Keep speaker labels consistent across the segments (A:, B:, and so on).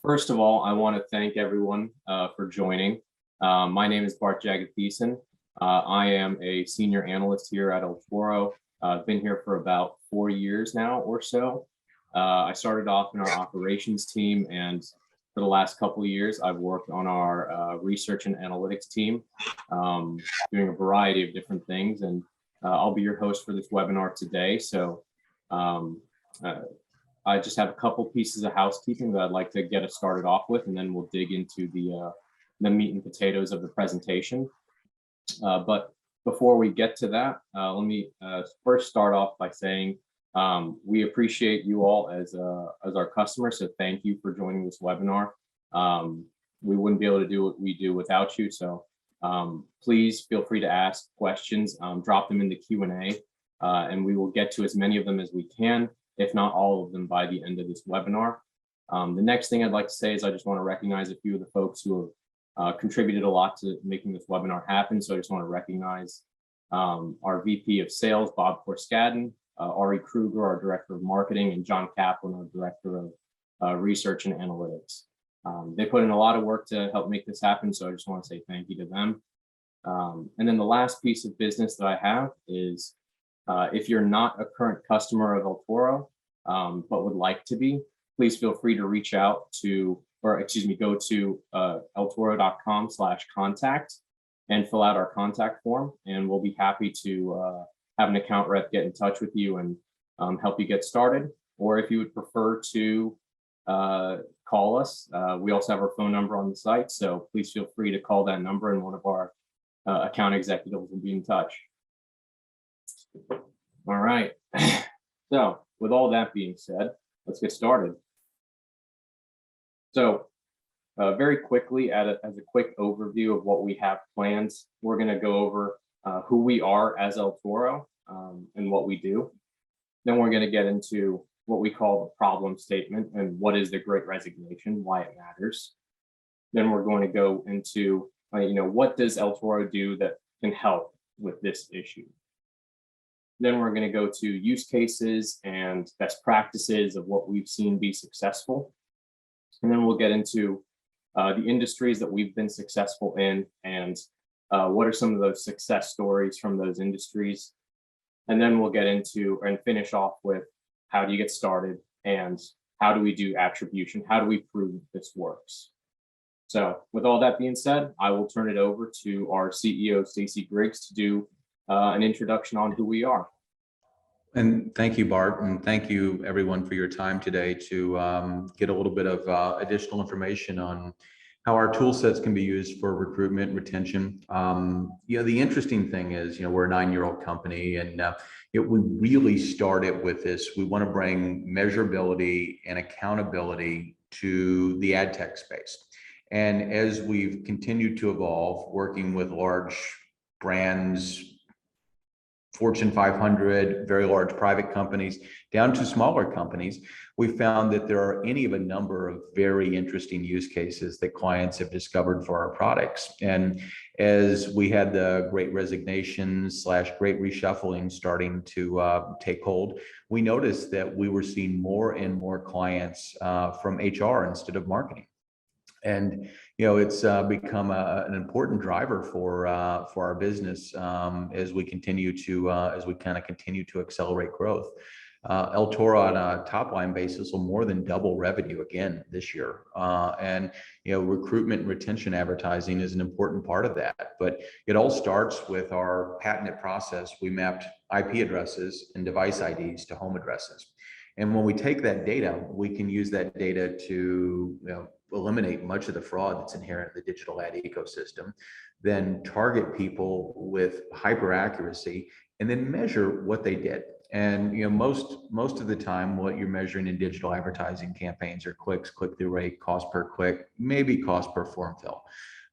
A: First of all, I want to thank everyone for joining. My name is Bart Jagatheesan. I am a senior analyst here at Toro. I've been here for about 4 years now or so. I started off in our operations team, and for the last couple of years, I've worked on our research and analytics team, doing a variety of different things. And I'll be your host for this webinar today. So I just have a couple pieces of housekeeping that I'd like to get us started off with, and then we'll dig into the meat and potatoes of the presentation. But before we get to that, let me first start off by saying we appreciate you all as our customers. So thank you for joining this webinar. We wouldn't be able to do what we do without you. So please feel free to ask questions, drop them in the Q&A, and we will get to as many of them as we can, if not all of them, by the end of this webinar. The next thing I'd like to say is I just want to recognize a few of the folks who have contributed a lot to making this webinar happen. So I just want to recognize our VP of Sales, Bob Korskadden, Ari Kruger, our Director of Marketing, and John Kaplan, our Director of Research and Analytics. They put in a lot of work to help make this happen, so I just want to say thank you to them. And then the last piece of business that I have is if you're not a current customer of Toro, but would like to be, please feel free to reach out to, go to eltoro.com/contact and fill out our contact form, and we'll be happy to have an account rep get in touch with you and help you get started. Or if you would prefer to call us, we also have our phone number on the site, so please feel free to call that number and one of our account executives will be in touch. All right, so with all that being said, let's get started. So very quickly, as a quick overview of what we have planned, we're going to go over who we are as Toro and what we do. Then we're going to get into what we call the problem statement and what is the Great Resignation, why it matters. Then we're going to go into, what does Toro do that can help with this issue. Then we're going to go to use cases and best practices of what we've seen be successful. And then we'll get into the industries that we've been successful in and what are some of those success stories from those industries. And then we'll get into and finish off with how do you get started and how do we do attribution? How do we prove this works? So with all that being said, I will turn it over to our CEO, Stacy Griggs, to do an introduction on who we are.
B: And thank you, Bart, and thank you everyone for your time today to get a little bit of additional information on how our tool sets can be used for recruitment and retention. The interesting thing is, we're a 9-year-old company, and we really started with this. We want to bring measurability and accountability to the ad tech space. And as we've continued to evolve, working with large brands, Fortune 500, very large private companies, down to smaller companies, we found that there are any of a number of very interesting use cases that clients have discovered for our products. And as we had the Great Resignation / Great Reshuffling starting to take hold, we noticed that we were seeing more and more clients from HR instead of marketing. And it's become an important driver for our business as we continue to accelerate growth. Toro on a top line basis will more than double revenue again this year. And recruitment and retention advertising is an important part of that. But it all starts with our patented process. We mapped IP addresses and device IDs to home addresses. And when we take that data, we can use that data to eliminate much of the fraud that's inherent in the digital ad ecosystem, then target people with hyper accuracy, and then measure what they did. And most of the time, what you're measuring in digital advertising campaigns are clicks, click-through rate, cost per click, maybe cost per form fill.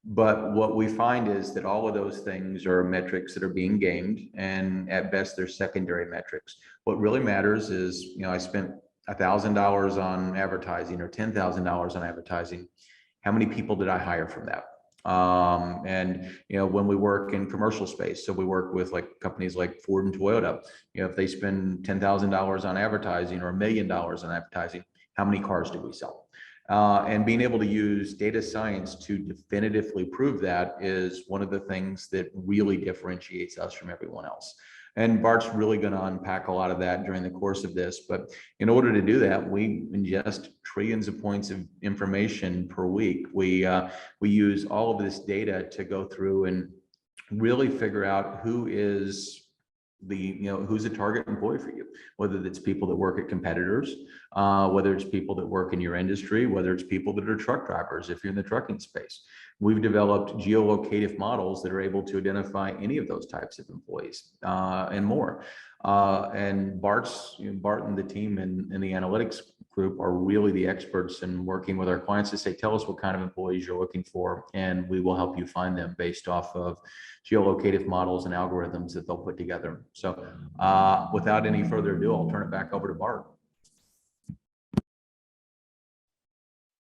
B: But what we find is that all of those things are metrics that are being gamed, and at best, they're secondary metrics. What really matters is, I spent $1,000 on advertising or $10,000 on advertising. How many people did I hire from that? When we work in commercial space, so we work with companies like Ford and Toyota, if they spend $10,000 on advertising or $1 million on advertising, how many cars do we sell? And being able to use data science to definitively prove that is one of the things that really differentiates us from everyone else. And Bart's really going to unpack a lot of that during the course of this. But in order to do that, we ingest trillions of points of information per week. We use all of this data to go through and really figure out who is who's a target employee for you, whether it's people that work at competitors, whether it's people that work in your industry, whether it's people that are truck drivers, if you're in the trucking space. We've developed geolocative models that are able to identify any of those types of employees and more. And Bart and the team in the analytics group are really the experts in working with our clients to say, tell us what kind of employees you're looking for, and we will help you find them based off of geolocative models and algorithms that they'll put together. So without any further ado, I'll turn it back over to Bart.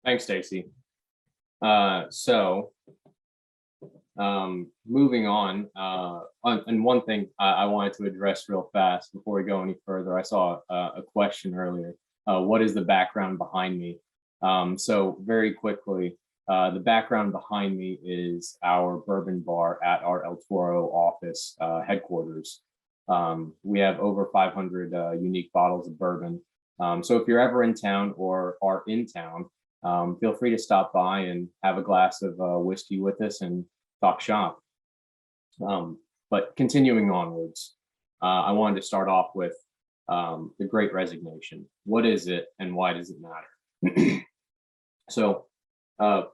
A: Thanks, Stacy. Moving on, and one thing I wanted to address real fast before we go any further, I saw a question earlier. What is the background behind me? So very quickly, the background behind me is our bourbon bar at our El Toro office headquarters. We have over 500 unique bottles of bourbon. So if you're ever in town or are in town, feel free to stop by and have a glass of whiskey with us and talk shop. But continuing onwards, I wanted to start off with the Great Resignation. What is it and why does it matter? So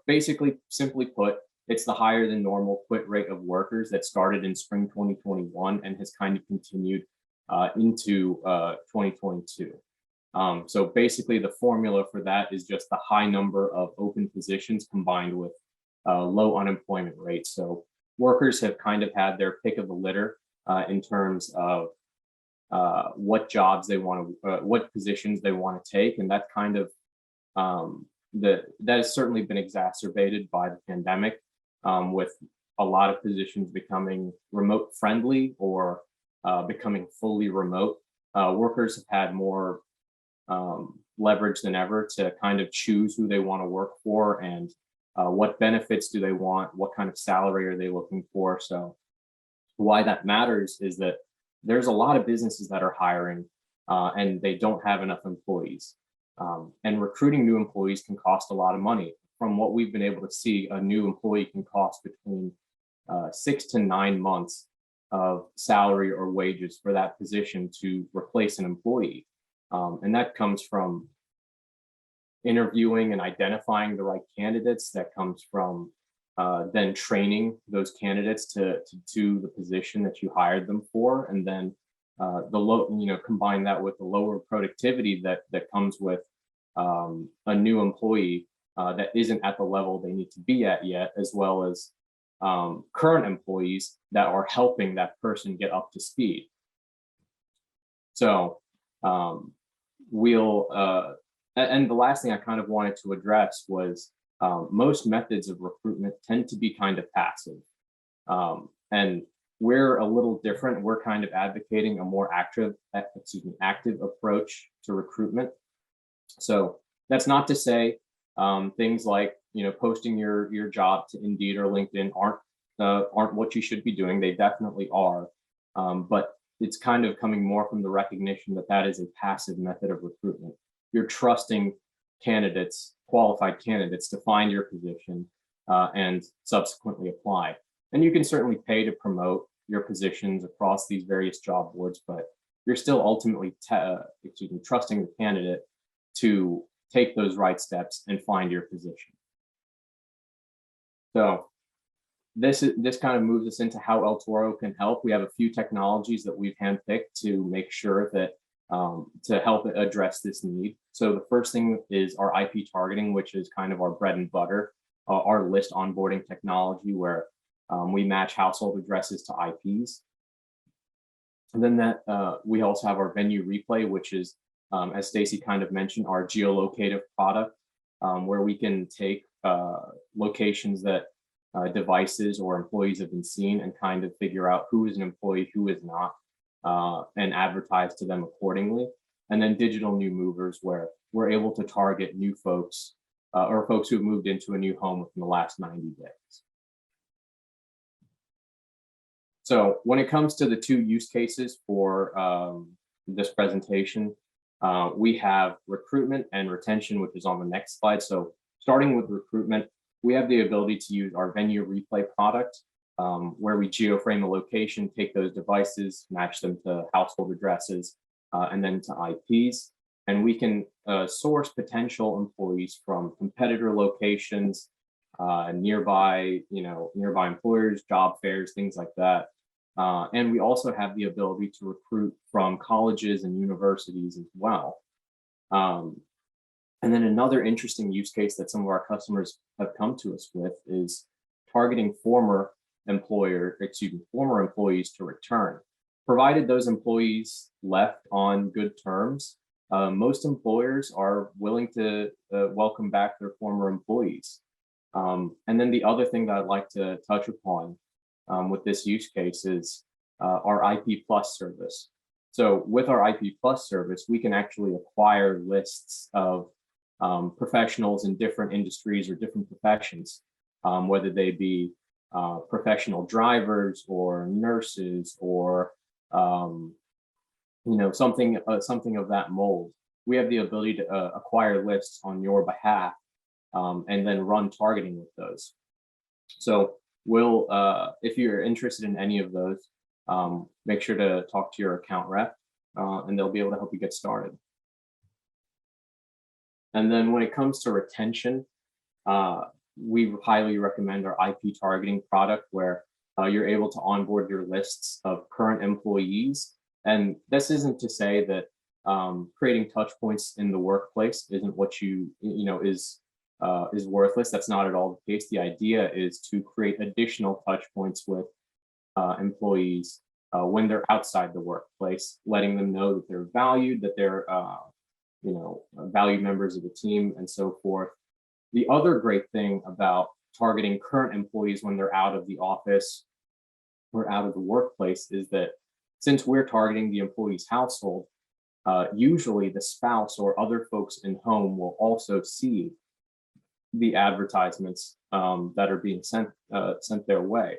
A: basically, simply put, it's the higher than normal quit rate of workers that started in spring 2021 and has kind of continued into 2022. So basically, the formula for that is just the high number of open positions combined with low unemployment rates. So workers have kind of had their pick of the litter in terms of what jobs they want to, what positions they want to take, and that kind of that has certainly been exacerbated by the pandemic, with a lot of positions becoming remote friendly or becoming fully remote. Workers have had more leverage than ever to kind of choose who they want to work for and what benefits do they want, what kind of salary are they looking for. So why that matters is that there's a lot of businesses that are hiring and they don't have enough employees. And recruiting new employees can cost a lot of money. From what we've been able to see, a new employee can cost between 6 to 9 months of salary or wages for that position to replace an employee. And that comes from interviewing and identifying the right candidates. That comes from then training those candidates to do the position that you hired them for, and then combine that with the lower productivity that comes with a new employee that isn't at the level they need to be at yet, as well as current employees that are helping that person get up to speed. So and the last thing I kind of wanted to address was most methods of recruitment tend to be kind of passive. And we're a little different. We're kind of advocating a more active approach to recruitment. So that's not to say things like, posting your job to Indeed or LinkedIn aren't what you should be doing. They definitely are. But it's kind of coming more from the recognition that that is a passive method of recruitment. You're trusting candidates, qualified candidates, to find your position and subsequently apply. And you can certainly pay to promote your positions across these various job boards, but you're still ultimately trusting the candidate to take those right steps and find your position. So this kind of moves us into how El Toro can help. We have a few technologies that we've handpicked to make sure that to help address this need. So the first thing is our IP targeting, which is kind of our bread and butter, our list onboarding technology, where we match household addresses to IPs. And then we also have our venue replay, which is, as Stacy kind of mentioned, our geolocative product, where we can take locations that devices or employees have been seen and kind of figure out who is an employee, who is not, and advertise to them accordingly. And then digital new movers, where we're able to target new folks or folks who have moved into a new home within the last 90 days. So when it comes to the two use cases for this presentation, we have recruitment and retention, which is on the next slide. So starting with recruitment, we have the ability to use our venue replay product, where we geoframe a location, take those devices, match them to household addresses, and then to IPs. And we can source potential employees from competitor locations, nearby employers, job fairs, things like that. And we also have the ability to recruit from colleges and universities as well. And then another interesting use case that some of our customers have come to us with is targeting former employees to return. Provided those employees left on good terms, most employers are willing to welcome back their former employees. And then the other thing that I'd like to touch upon with this use case is our IP Plus service. So with our IP Plus service, we can actually acquire lists of professionals in different industries or different professions, whether they be professional drivers or nurses or something of that mold. We have the ability to acquire lists on your behalf and then run targeting with those. So we'll, if you're interested in any of those, make sure to talk to your account rep and they'll be able to help you get started. And then when it comes to retention, we highly recommend our IP targeting product where you're able to onboard your lists of current employees. And this isn't to say that creating touch points in the workplace isn't what is worthless. That's not at all the case. The idea is to create additional touch points with employees when they're outside the workplace, letting them know that they're valued, that they're valued members of the team, and so forth. The other great thing about targeting current employees when they're out of the office or out of the workplace is that since we're targeting the employee's household, usually the spouse or other folks in home will also see the advertisements that are being sent their way.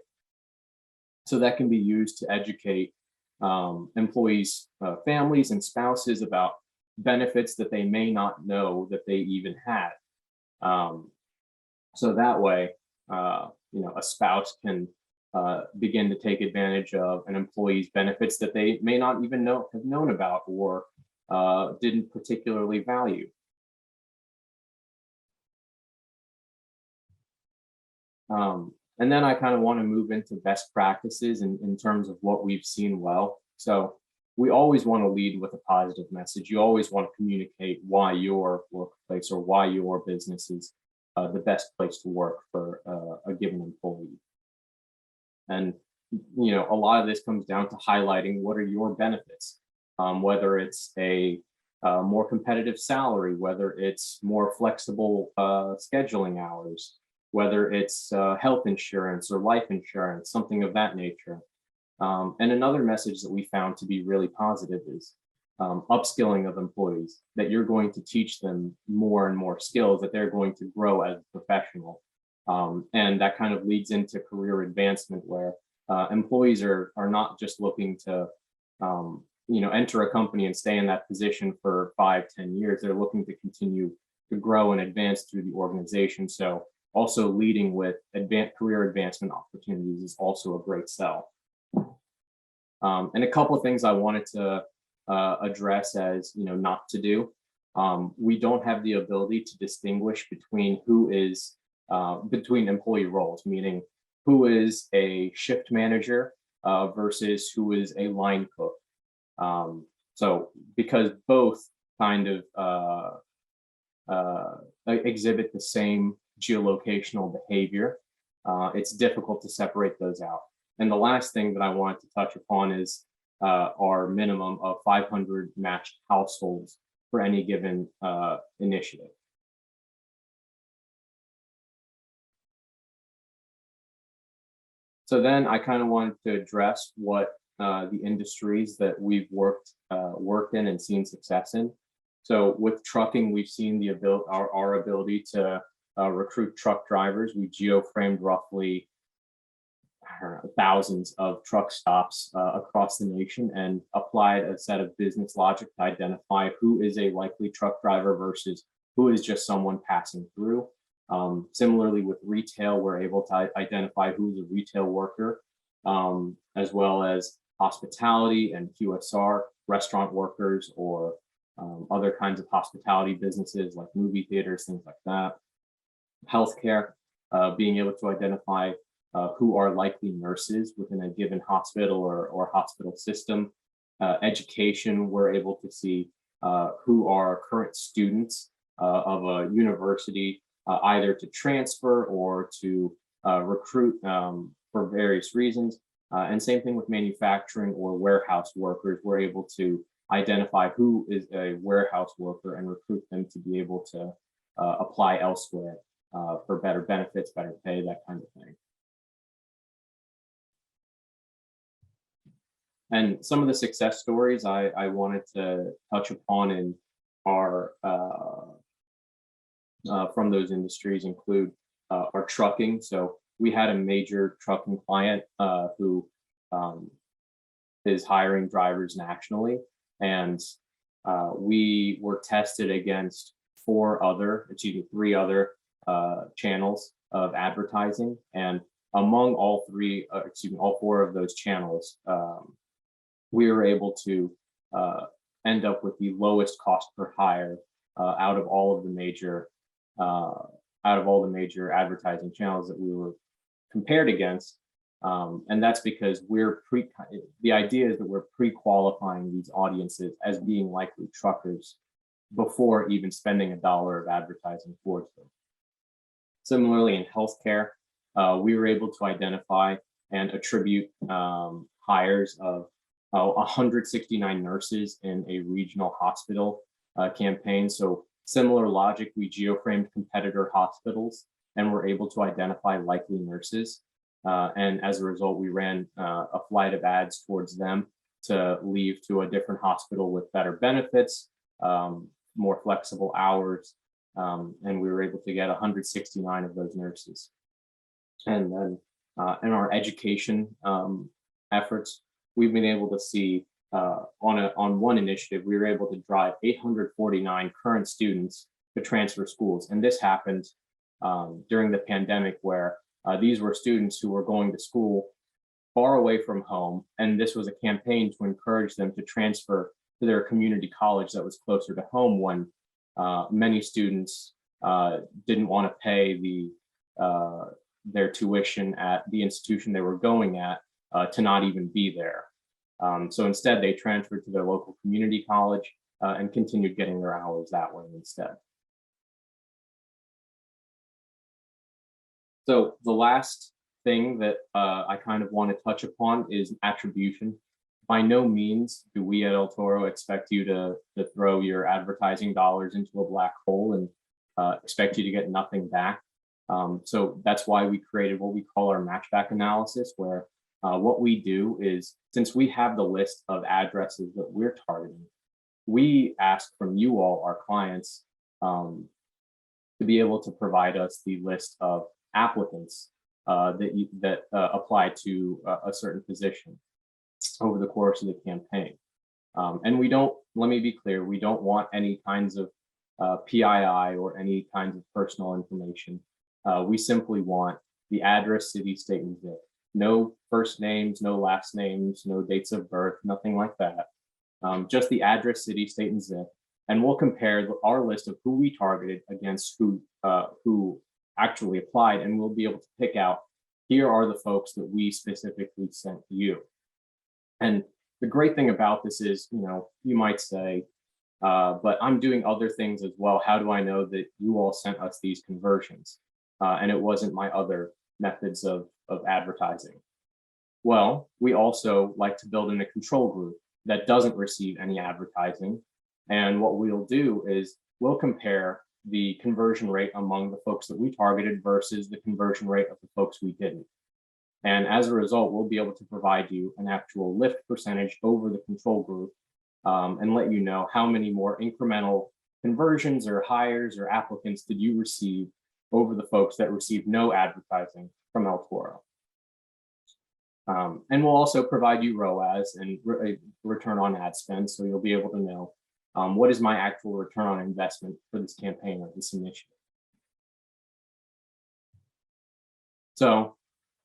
A: So that can be used to educate employees' families and spouses about benefits that they may not know that they even had. So that way, a spouse can begin to take advantage of an employee's benefits that they may not even have known about or didn't particularly value. And then I kind of want to move into best practices in terms of what we've seen well. So we always want to lead with a positive message. You always want to communicate why your workplace or why your business is the best place to work for a given employee. And, a lot of this comes down to highlighting what are your benefits, whether it's a more competitive salary, whether it's more flexible scheduling hours, whether it's health insurance or life insurance, something of that nature. And another message that we found to be really positive is upskilling of employees, that you're going to teach them more and more skills, that they're going to grow as a professional. And that kind of leads into career advancement where employees are not just looking to enter a company and stay in that position for 5-10 years. They're looking to continue to grow and advance through the organization. So also leading with career advancement opportunities is also a great sell. And a couple of things I wanted to address as not to do. We don't have the ability to distinguish between between employee roles, meaning who is a shift manager versus who is a line cook. So because both kind of exhibit the same geolocational behavior, it's difficult to separate those out. And the last thing that I wanted to touch upon is our minimum of 500 matched households for any given initiative. So then I kind of wanted to address what the industries that we've worked in and seen success in. So with trucking, we've seen our ability to recruit truck drivers. We geoframed roughly thousands of truck stops across the nation and applied a set of business logic to identify who is a likely truck driver versus who is just someone passing through. Similarly, with retail, we're able to identify who's a retail worker, as well as hospitality and QSR, restaurant workers, or other kinds of hospitality businesses like movie theaters, things like that. Healthcare, being able to identify who are likely nurses within a given hospital or hospital system. Education, we're able to see who are current students of a university, either to transfer or to recruit for various reasons. And same thing with manufacturing or warehouse workers. We're able to identify who is a warehouse worker and recruit them to be able to apply elsewhere for better benefits, better pay, that kind of thing. And some of the success stories I wanted to touch upon in our from those industries include our trucking. So we had a major trucking client who is hiring drivers nationally, and we were tested against three other channels of advertising, and among all four of those channels, we were able to end up with the lowest cost per hire out of all the major advertising channels that we were compared against. And that's because the idea is that we're pre-qualifying these audiences as being likely truckers before even spending $1 of advertising towards them. Similarly, in healthcare, we were able to identify and attribute hires of 169 nurses in a regional hospital campaign. So similar logic, we geoframed competitor hospitals and were able to identify likely nurses. And as a result, we ran a flight of ads towards them to leave to a different hospital with better benefits, more flexible hours, and we were able to get 169 of those nurses. And then in our education efforts, we've been able to see on one initiative, we were able to drive 849 current students to transfer schools. And this happened during the pandemic, where these were students who were going to school far away from home. And this was a campaign to encourage them to transfer to their community college that was closer to home, when many students didn't want to pay their tuition at the institution they were going at to not even be there. So instead, they transferred to their local community college and continued getting their hours that way instead. So the last thing that I kind of want to touch upon is attribution. By no means do we at El Toro expect you to throw your advertising dollars into a black hole and expect you to get nothing back. So that's why we created what we call our matchback analysis, where what we do is, since we have the list of addresses that we're targeting, we ask from you all, our clients, to be able to provide us the list of applicants that apply to a certain position over the course of the campaign. And we don't, let me be clear, we don't want any kinds of PII or any kinds of personal information. We simply want the address, city, state, and zip. No first names, no last names, no dates of birth, nothing like that. Just the address, city, state, and zip. And we'll compare our list of who we targeted against who actually applied, and we'll be able to pick out, here are the folks that we specifically sent you. And the great thing about this is, you might say, but I'm doing other things as well. How do I know that you all sent us these conversions? And it wasn't my other methods of advertising. Well, we also like to build in a control group that doesn't receive any advertising. And what we'll do is we'll compare the conversion rate among the folks that we targeted versus the conversion rate of the folks we didn't. And as a result, we'll be able to provide you an actual lift percentage over the control group and let you know how many more incremental conversions or hires or applicants did you receive over the folks that received no advertising from El Toro? And we'll also provide you ROAS and return on ad spend, so you'll be able to know what is my actual return on investment for this campaign or this initiative. So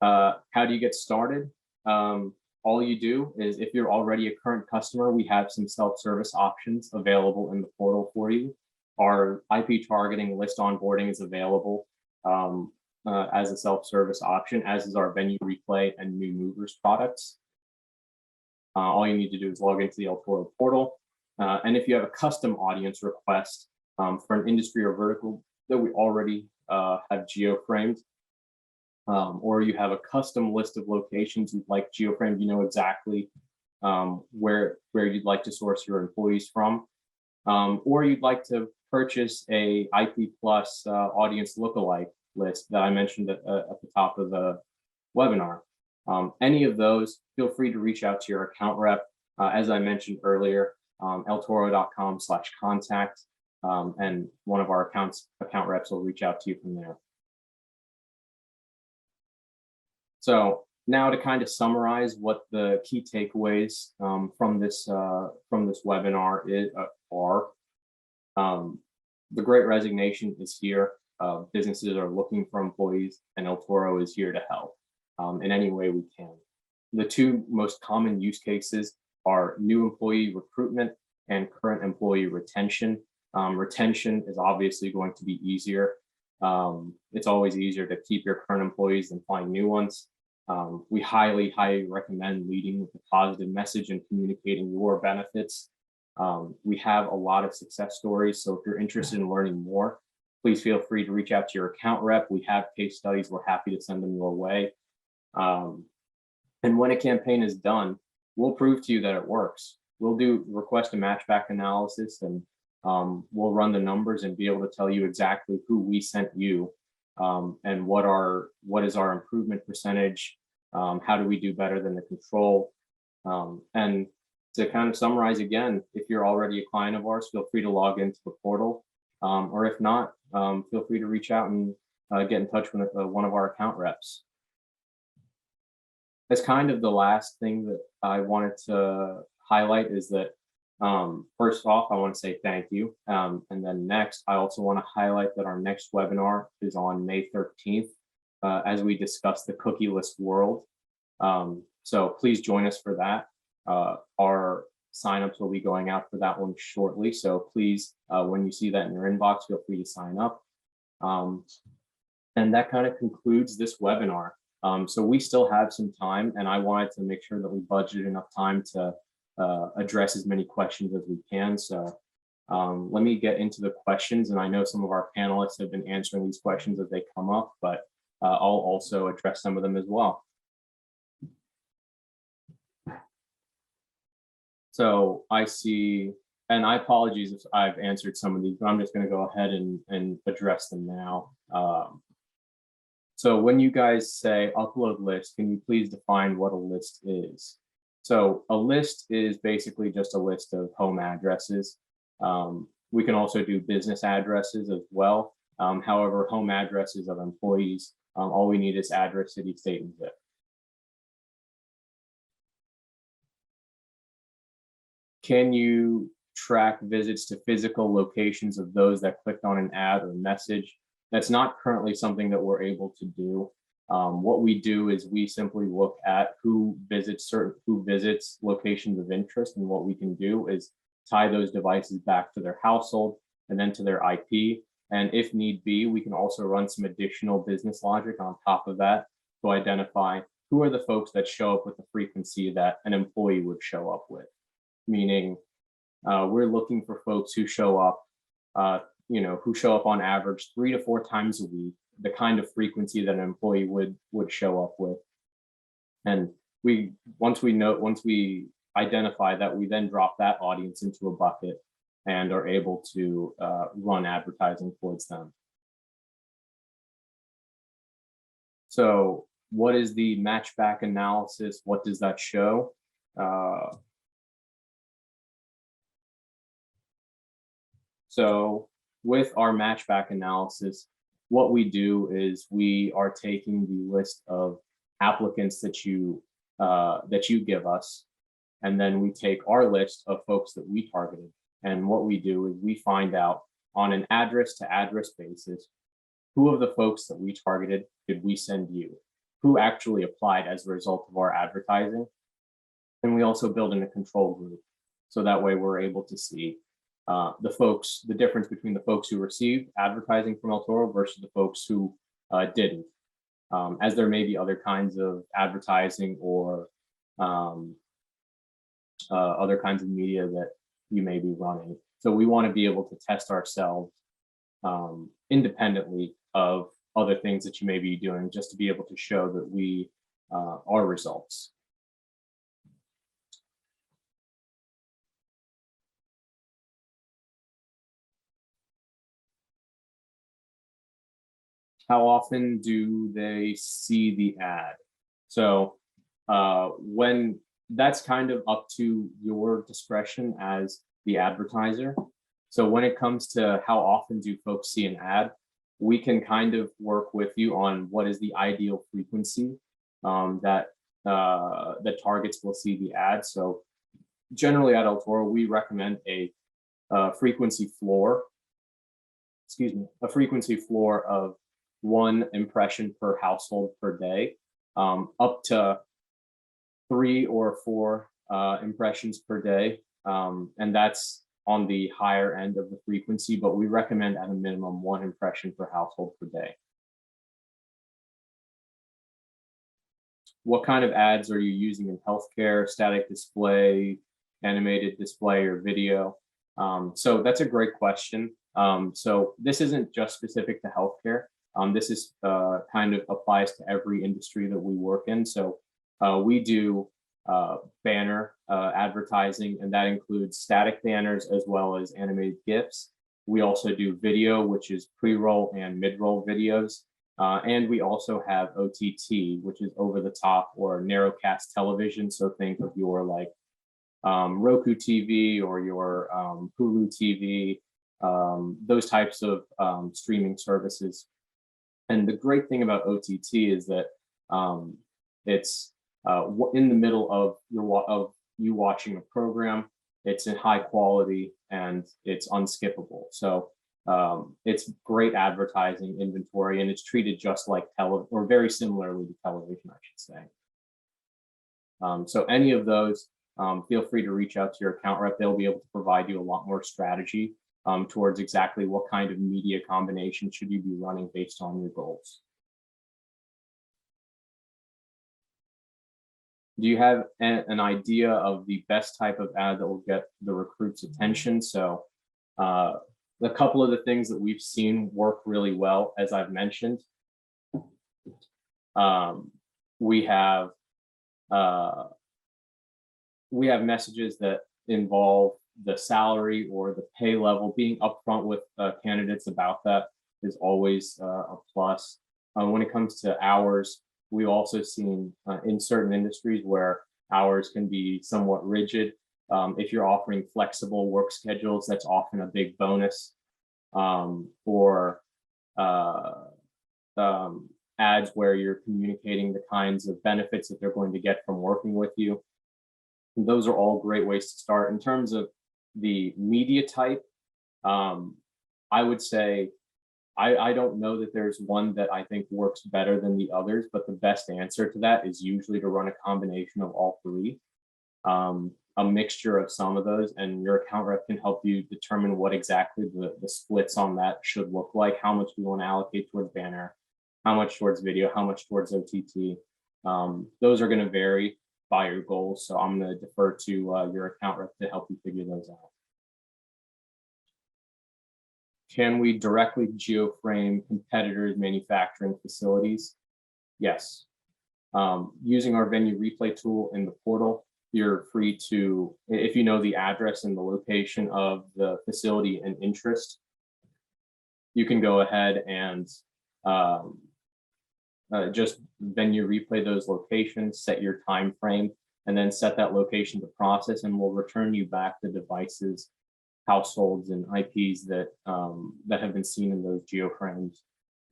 A: how do you get started? All you do is, if you're already a current customer, we have some self-service options available in the portal for you. Our IP targeting list onboarding is available as a self-service option, as is our venue replay and new movers products. All you need to do is log into the El Toro portal. And if you have a custom audience request for an industry or vertical that we already have geo-framed, or you have a custom list of locations you'd like geo-framed, you know exactly where you'd like to source your employees from, or you'd like to purchase a IP Plus audience lookalike list that I mentioned at the top of the webinar. Any of those, feel free to reach out to your account rep. As I mentioned earlier, eltoro.com/contact, and one of our account reps will reach out to you from there. So now to kind of summarize what the key takeaways from this webinar are. The Great Resignation is here. Businesses are looking for employees, and El Toro is here to help in any way we can. The two most common use cases are new employee recruitment and current employee retention. Retention is obviously going to be easier. It's always easier to keep your current employees than find new ones. We highly recommend leading with a positive message and communicating your benefits. We have a lot of success stories, so if you're interested in learning more, please feel free to reach out to your account rep. We have case studies. We're happy to send them your way. And when a campaign is done, we'll prove to you that it works. We'll do request a matchback analysis, and we'll run the numbers and be able to tell you exactly who we sent you, and what is our improvement percentage, how do we do better than the control. And to kind of summarize again, if you're already a client of ours, feel free to log into the portal, or if not, feel free to reach out and get in touch with one of our account reps. That's kind of the last thing that I wanted to highlight, is that first off, I want to say thank you. And then next, I also want to highlight that our next webinar is on May 13th, as we discuss the cookieless world. So please join us for that. Our signups will be going out for that one shortly. So please, when you see that in your inbox, feel free to sign up. And that kind of concludes this webinar. So we still have some time, and I wanted to make sure that we budgeted enough time to address as many questions as we can. So let me get into the questions, and I know some of our panelists have been answering these questions as they come up, but I'll also address some of them as well. So I see, and I apologize if I've answered some of these, but I'm just going to go ahead and address them now. So when you guys say upload list, can you please define what a list is? So a list is basically just a list of home addresses. We can also do business addresses as well. However, home addresses of employees, all we need is address, city, state, and zip. Can you track visits to physical locations of those that clicked on an ad or message? That's not currently something that we're able to do. What we do is we simply look at who visits locations of interest, and what we can do is tie those devices back to their household and then to their IP. And if need be, we can also run some additional business logic on top of that to identify who are the folks that show up with the frequency that an employee would show up with. Meaning, we're looking for folks who show up, who show up on average 3 to 4 times a week, the kind of frequency that an employee would show up with. And once we identify that, we then drop that audience into a bucket and are able to run advertising towards them. So what is the matchback analysis? What does that show? So with our matchback analysis, what we do is we are taking the list of applicants that you give us, and then we take our list of folks that we targeted. And what we do is we find out on an address to address basis, who of the folks that we targeted did we send you? Who actually applied as a result of our advertising? And we also build in a control group. So that way we're able to see the difference between the folks who received advertising from El Toro versus the folks who didn't. As there may be other kinds of advertising or other kinds of media that you may be running. So we want to be able to test ourselves independently of other things that you may be doing, just to be able to show that we are results. How often do they see the ad? So when that's kind of up to your discretion as the advertiser. So when it comes to how often do folks see an ad, we can kind of work with you on what is the ideal frequency that targets will see the ad. So generally at El Toro, we recommend a frequency floor, a frequency floor of 1 impression per household per day, up to 3 or 4 impressions per day. And that's on the higher end of the frequency, but we recommend at a minimum 1 impression per household per day. What kind of ads are you using in healthcare, static display, animated display, or video? So that's a great question. So this isn't just specific to healthcare. This is kind of applies to every industry that we work in. So we do banner advertising, and that includes static banners as well as animated GIFs. We also do video, which is pre-roll and mid-roll videos. And we also have OTT, which is over the top or narrowcast television. So think of your like Roku TV or your Hulu TV, those types of streaming services. And the great thing about OTT is that it's in the middle of you watching a program. It's in high quality and it's unskippable. So it's great advertising inventory, and it's treated just like or very similarly to television, I should say. So any of those, feel free to reach out to your account rep. They'll be able to provide you a lot more strategy towards exactly what kind of media combination should you be running based on your goals. Do you have an idea of the best type of ad that will get the recruit's attention? So a couple of the things that we've seen work really well, as I've mentioned, we have messages that involve the salary or the pay level. Being upfront with candidates about that is always a plus. When it comes to hours, we've also seen in certain industries where hours can be somewhat rigid. If you're offering flexible work schedules, that's often a big bonus. Or ads where you're communicating the kinds of benefits that they're going to get from working with you. And those are all great ways to start. In terms of the media type, I would say I don't know that there's one that I think works better than the others, but the best answer to that is usually to run a combination of all three, a mixture of some of those, and your account rep can help you determine what exactly the splits on that should look like, how much we want to allocate towards banner, how much towards video, how much towards OTT. Those are going to vary by your goals, so I'm going to defer to your account rep to help you figure those out. Can we directly geoframe competitors' manufacturing facilities? Yes. Using our venue replay tool in the portal, you're free to, if you know the address and the location of the facility and interest, you can go ahead and just venue replay those locations, set your time frame, and then set that location to process, and we'll return you back the devices households and IPs that that have been seen in those geoframes.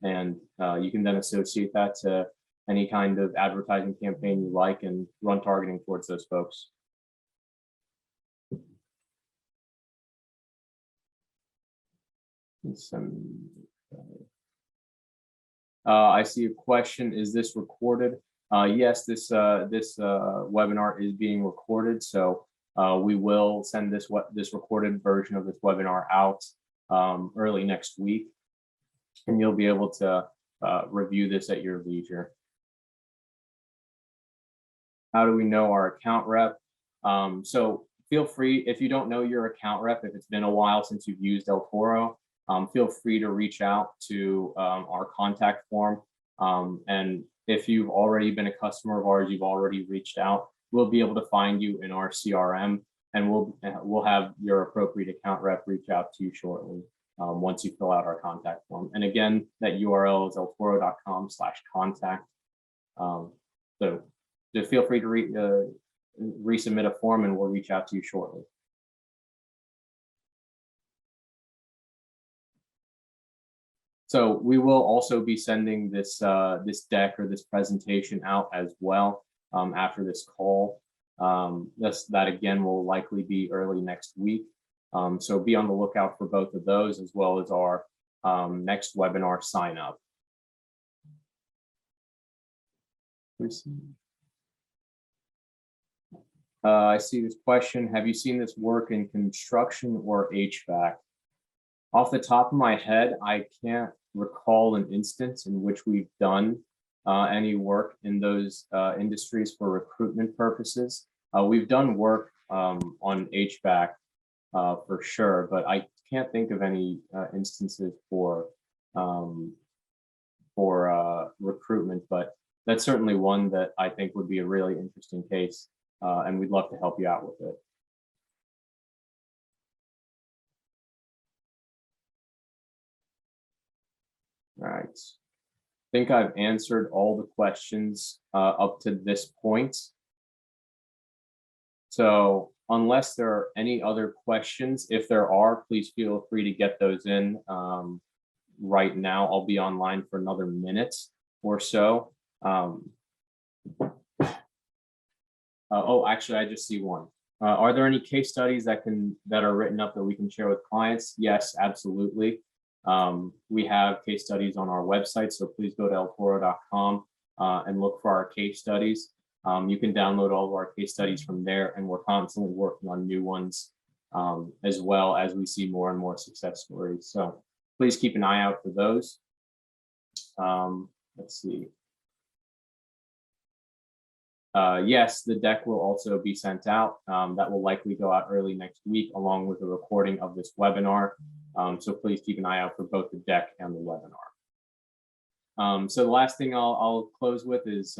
A: And you can then associate that to any kind of advertising campaign you like and run targeting towards those folks. I see a question. Is this recorded? Yes, this webinar is being recorded. So we will send this recorded version of this webinar out early next week, and you'll be able to review this at your leisure. How do we know our account rep? So feel free, if you don't know your account rep, if it's been a while since you've used El Toro, feel free to reach out to our contact form. And if you've already been a customer of ours, you've already reached out, we'll be able to find you in our CRM, and we'll have your appropriate account rep reach out to you shortly once you fill out our contact form. And again, that URL is eltoro.com/contact. So just feel free to resubmit a form, and we'll reach out to you shortly. So we will also be sending this this deck or this presentation out as well after this call. That again will likely be early next week. So be on the lookout for both of those, as well as our next webinar sign up. I see this question. Have you seen this work in construction or HVAC? Off the top of my head, I can't recall an instance in which we've done any work in those industries for recruitment purposes. We've done work on HVAC for sure, but I can't think of any instances for recruitment, but that's certainly one that I think would be a really interesting case, and we'd love to help you out with it. All right, I think I've answered all the questions up to this point. So unless there are any other questions, if there are, please feel free to get those in right now. I'll be online for another minute or so. Oh, actually, I just see one. Are there any case studies that are written up that we can share with clients? Yes, absolutely. We have case studies on our website, so please go to eltoro.com and look for our case studies. You can download all of our case studies from there, and we're constantly working on new ones as well as we see more and more success stories. So please keep an eye out for those. Let's see. Yes, the deck will also be sent out. That will likely go out early next week, along with a recording of this webinar. So please keep an eye out for both the deck and the webinar. So the last thing I'll close with is,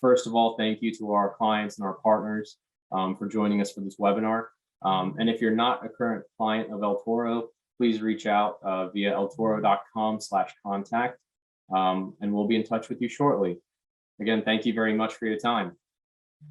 A: first of all, thank you to our clients and our partners for joining us for this webinar. And if you're not a current client of El Toro, please reach out via eltoro.com/contact, and we'll be in touch with you shortly. Again, thank you very much for your time.